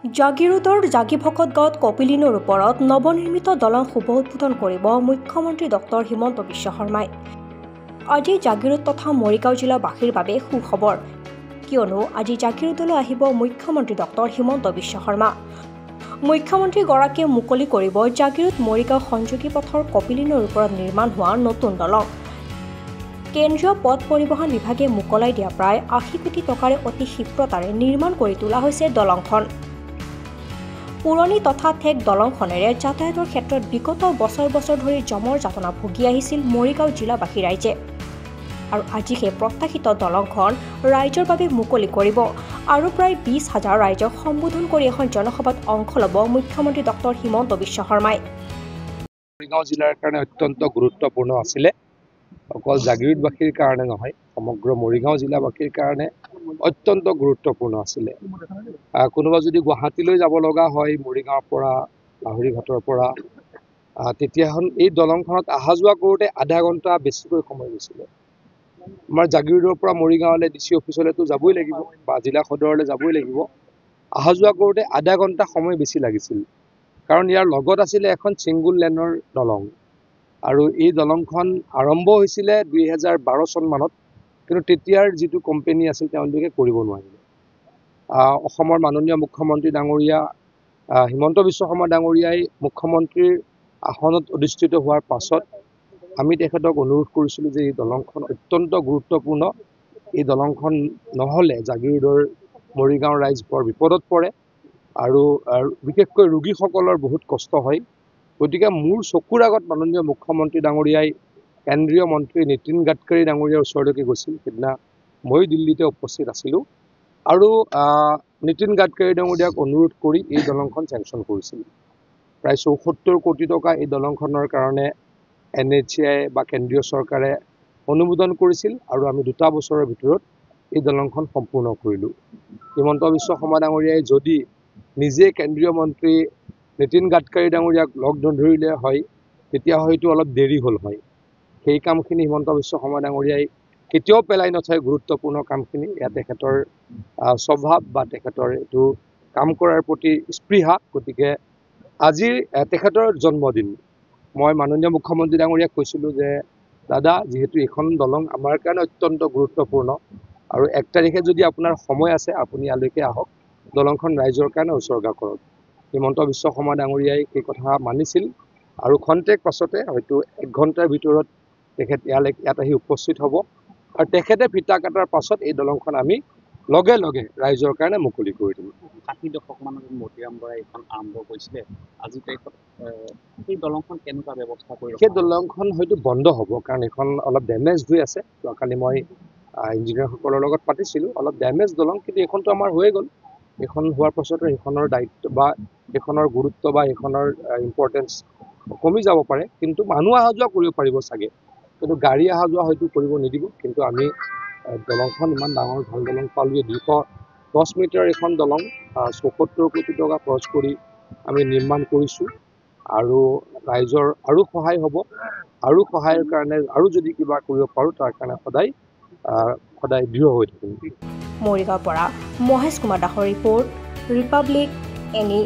জাগিৰোডৰ জাগিভকত গাঁৱত কপিলিনৰ ওপৰত নৱনিৰ্মিত দলং শুভ উদ্বোধন কৰিব মুখ্যমন্ত্ৰী ডক্টৰ হিমন্ত বিশ্ব শৰ্মাই। আজি জাগিৰোড তথা মৰিগাঁও জিলাবাসীৰ বাবে সুখবৰ, কিয়নো আজি জাগিৰোডলৈ আহিব মুখ্যমন্ত্ৰী ডক্টৰ হিমন্ত বিশ্ব শৰ্মা। মুখ্যমন্ত্ৰীগৰাকীয়ে মুকলি কৰিব জাগিৰোড মৰিগাঁও সংযোগী পথৰ কপিলিনৰ ওপৰত নিৰ্মাণ হোৱা নতুন দলং। কেন্দ্ৰীয় পথ পৰিবহণ বিভাগে মোকলাই দিয়া প্ৰায় ৮০ কোটি টকাৰে অতি ক্ষীপ্ৰতাৰে নিৰ্মাণ কৰি তোলা হৈছে দলংখন। পুৰণি তথা ঠেক দলংখনেৰে যাতায়াতৰ ক্ষেত্ৰত বিগত বছৰ ধৰি জমৰ যাতনা ভুগি আহিছিল মৰিগাঁও জিলাবাসী ৰাইজে। আৰু আজি সেই প্ৰত্যাশিত দলংখন ৰাইজৰ বাবে মুকলি কৰিব আৰু প্ৰায় ২০,০০০ ৰাইজক সম্বোধন কৰি এখন জনসভাত অংশ ল'ব মুখ্যমন্ত্ৰী ডক্টৰ হিমন্ত বিশ্ব শৰ্মাই। মৰিগাঁও জিলাৰ কাৰণে অত্যন্ত গুৰুত্বপূৰ্ণ আছিলে, অকল জাগিৰোডবাসীৰ কাৰণে নহয়, সমগ্ৰ মৰিগাঁও জিলাবাসীৰ কাৰণে অত্যন্ত গুৰুত্বপূৰ্ণ আছিলে। কোনোবা যদি গুৱাহাটীলৈ যাব লগা হয় মৰিগাঁৱৰ পৰা লাহৰীঘাটৰ পৰা, তেতিয়াহ'লে এই দলংখনত অহা যোৱা কৰোঁতে আধা ঘণ্টা বেছিকৈ সময় গৈছিলে। আমাৰ জাগিৰোডৰ পৰা মৰিগাঁৱলৈ DC অফিচলৈতো যাবই লাগিব বা জিলা সদৰলৈ যাবই লাগিব, অহা যোৱা কৰোঁতে আধা ঘণ্টা সময় বেছি লাগিছিল। কাৰণ ইয়াৰ লগত আছিলে এখন ছিংগুল লেনৰ দলং, আৰু এই দলংখন আৰম্ভ হৈছিলে ২০১২ চন মানত, কিন্তু তেতিয়াৰ যিটো কোম্পানী আছিল তেওঁলোকে কৰিব নোৱাৰিলে। অসমৰ মাননীয় মুখ্যমন্ত্ৰী ডাঙৰীয়া হিমন্ত বিশ্ব শৰ্মা ডাঙৰীয়াই মুখ্যমন্ত্ৰীৰ আসনত অধিষ্ঠিত হোৱাৰ পাছত আমি তেখেতক অনুৰোধ কৰিছিলোঁ যে এই দলংখন অত্যন্ত গুৰুত্বপূৰ্ণ, এই দলংখন নহ'লে জাগিৰোডৰ মৰিগাঁও ৰাইজ বৰ বিপদত পৰে আৰু বিশেষকৈ ৰোগীসকলৰ বহুত কষ্ট হয়। গতিকে মোৰ চকুৰ আগত মাননীয় মুখ্যমন্ত্ৰী ডাঙৰীয়াই কেন্দ্ৰীয় মন্ত্ৰী নীতিন গাডকাৰী ডাঙৰীয়াৰ ওচৰলৈকে গৈছিল। সেইদিনা ময়ো দিল্লীতে উপস্থিত আছিলোঁ আৰু নীতিন গাডকাৰী ডাঙৰীয়াক অনুৰোধ কৰি এই দলংখন চেংচন কৰিছিল। প্ৰায় ৭৪ কোটি টকা এই দলংখনৰ কাৰণে NHAI বা কেন্দ্ৰীয় চৰকাৰে অনুমোদন কৰিছিল আৰু আমি ২টা বছৰৰ ভিতৰত এই দলংখন সম্পূৰ্ণ কৰিলোঁ। হিমন্ত বিশ্ব শৰ্মা ডাঙৰীয়াই যদি নিজে কেন্দ্ৰীয় মন্ত্ৰী নীতিন গাডকাৰী ডাঙৰীয়াক লগ নধৰিলে হয় তেতিয়া হয়তো অলপ দেৰি হ'ল হয়। সেই কামখিনি হিমন্ত বিশ্ব শৰ্মা ডাঙৰীয়াই কেতিয়াও পেলাই নথয়, গুৰুত্বপূৰ্ণ কামখিনি। এয়া তেখেতৰ স্বভাৱ বা তেখেতৰ এইটো কাম কৰাৰ প্ৰতি স্পৃহা। গতিকে আজি তেখেতৰ জন্মদিন, মই মাননীয় মুখ্যমন্ত্ৰী ডাঙৰীয়াক কৈছিলোঁ যে দাদা, যিহেতু এইখন দলং আমাৰ কাৰণে অত্যন্ত গুৰুত্বপূৰ্ণ আৰু ১ তাৰিখে যদি আপোনাৰ সময় আছে আপুনি ইয়ালৈকে আহক, দলংখন ৰাইজৰ কাৰণে উৎসৰ্গা কৰক। হিমন্ত বিশ্ব শৰ্মা ডাঙৰীয়াই সেই কথা মানিছিল আৰু খন্তেক পাছতে হয়তো ১ ঘণ্টাৰ ভিতৰত তেখেত ইয়াত আহি উপস্থিত হ'ব আৰু তেখেতে ফিতা কাটাৰ পাছত এই দলংখন আমি লগে লগে ৰাইজৰ কাৰণে মুকলি কৰি দিম। ৬০ দশকমানত মতিৰাম বৰাই এইখন আৰম্ভ কৰিছিলে, আজি তাৰিখত সেই দলংখন কেনেকুৱা ব্যৱস্থা কৰি? সেই দলংখন হয়তো বন্ধ হ'ব, কাৰণ এইখন অলপ ডেমেজ হৈ আছে। যোৱাকালি মই ইঞ্জিনিয়াৰসকলৰ লগত পাতিছিলোঁ, অলপ ডেমেজ দলং, কিন্তু এইখনতো আমাৰ হৈয়ে গ'ল। এইখন হোৱাৰ পাছতো এইখনৰ দায়িত্ব বা এইখনৰ গুৰুত্ব বা এইখনৰ ইম্পৰ্টেঞ্চ কমি যাব পাৰে, কিন্তু মানুহ অহা যোৱা কৰিব পাৰিব চাগে, কিন্তু গাড়ী অহা যোৱা হয়তো কৰিব নিদিব। কিন্তু আমি দলংখন ইমান ডাঙৰ ভাল দলং পালোঁৱে, ২১০ মিটাৰ এখন দলং ৭৪ কোটি টকা খৰচ কৰি আমি নিৰ্মাণ কৰিছোঁ আৰু ৰাইজৰ আৰু সহায় হ'ব, আৰু সহায়ৰ কাৰণে আৰু যদি কিবা কৰিব পাৰোঁ তাৰ কাৰণে সদায় দৃঢ় হৈ থাকিম। মৰিগাঁৱৰ পৰা মহেশ কুমাৰ দাসৰ ৰিপৰ্ট, ৰিপাব্লিক NE।